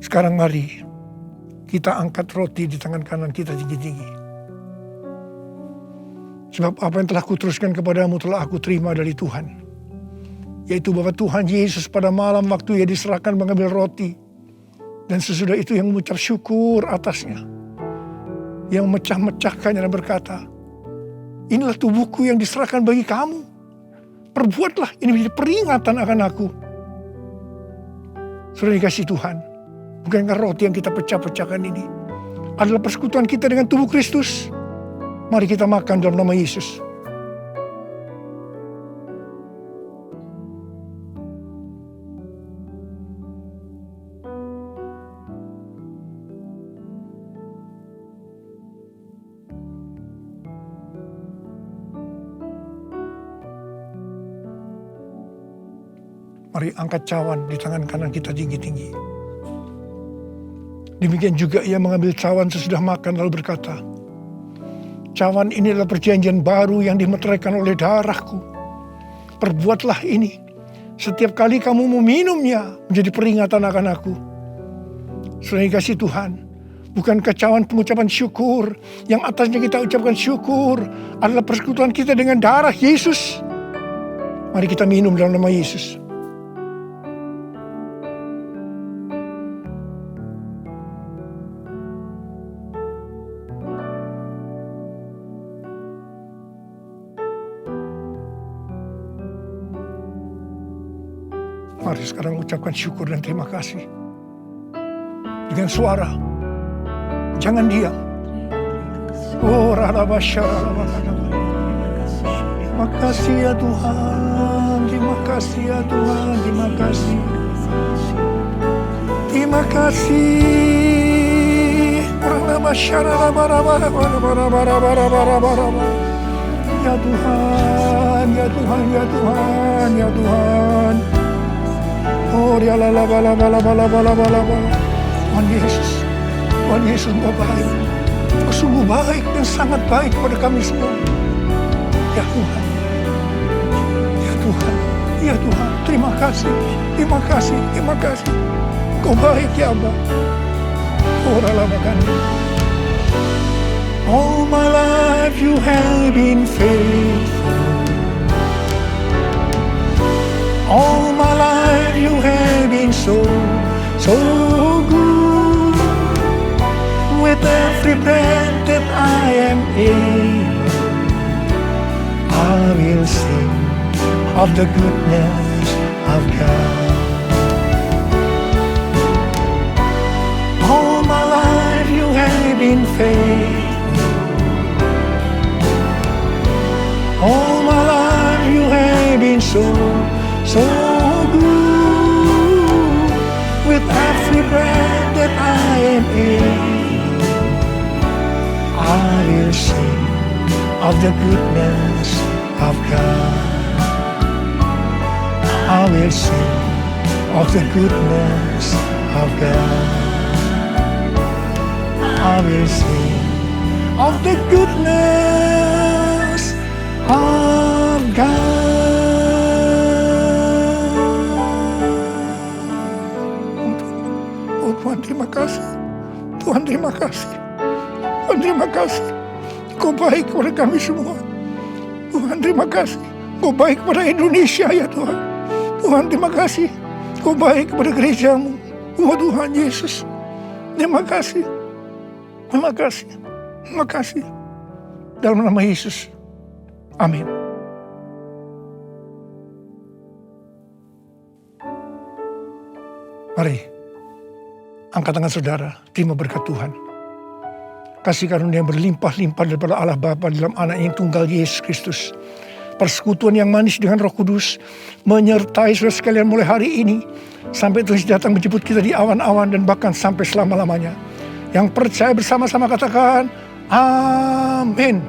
Sekarang mari kita angkat roti di tangan kanan kita tinggi-tinggi. Sebab apa yang telah kuteruskan kepadamu telah aku terima dari Tuhan. Yaitu bahwa Tuhan Yesus pada malam waktu Ia diserahkan mengambil roti. Dan sesudah itu yang mengucap syukur atasnya. Yang memecah-mecahkannya dan berkata, inilah tubuhku yang diserahkan bagi kamu. Perbuatlah ini menjadi peringatan akan aku. Sudah dikasih Tuhan. Bukankah roti yang kita pecah-pecahkan ini adalah persekutuan kita dengan tubuh Kristus? Mari kita makan dalam nama Yesus. Mari angkat cawan di tangan kanan kita tinggi-tinggi. Demikian juga Ia mengambil cawan sesudah makan lalu berkata, cawan ini adalah perjanjian baru yang dimeteraikan oleh darahku. Perbuatlah ini setiap kali kamu meminumnya menjadi peringatan akan aku. Saudara kasih Tuhan, bukankah cawan pengucapan syukur yang atasnya kita ucapkan syukur adalah persekutuan kita dengan darah Yesus? Mari kita minum dalam nama Yesus. Mari sekarang ucapkan syukur dan terima kasih. Dengan suara. Jangan diam. Oh, terima kasih ya Tuhan. Terima kasih ya Tuhan. Terima kasih. Terima kasih. Ya Tuhan, ya Tuhan, ya Tuhan, ya Tuhan. Oh, ya la bala. Tuhan Yesus mau baik. Engkau sungguh baik dan sangat baik kepada kami semua. Ya Tuhan, ya Tuhan, ya Tuhan, terima kasih, terima kasih, terima kasih. Engkau baik ya Abba. All my life you have been faithful. All my life you have been so good. With every breath that I am able, I will sing of the goodness of God. All my life you have been faithful. All my life you have been so good. With every breath that I am able, I will sing of the goodness of God. I will sing of the goodness of God. I will sing of the goodness of God. Oh Tuhan, terima kasih. Tuhan, terima kasih. Tuhan, terima kasih. Kau baik kepada kami semua. Tuhan, terima kasih. Kau baik kepada Indonesia ya Tuhan. Tuhan, terima kasih. Kau baik kepada gerejamu. Oh Tuhan Yesus, terima kasih. Terima kasih. Terima kasih. Dalam nama Yesus. Amin. Mari, angkat tangan saudara, terima berkat Tuhan. Kasih karunia yang berlimpah-limpah daripada Allah Bapa dalam anak yang tunggal Yesus Kristus. Persekutuan yang manis dengan Roh Kudus menyertai saudara sekalian mulai hari ini sampai Tuhan datang menjemput kita di awan-awan dan bahkan sampai selama-lamanya. Yang percaya bersama-sama katakan, amin.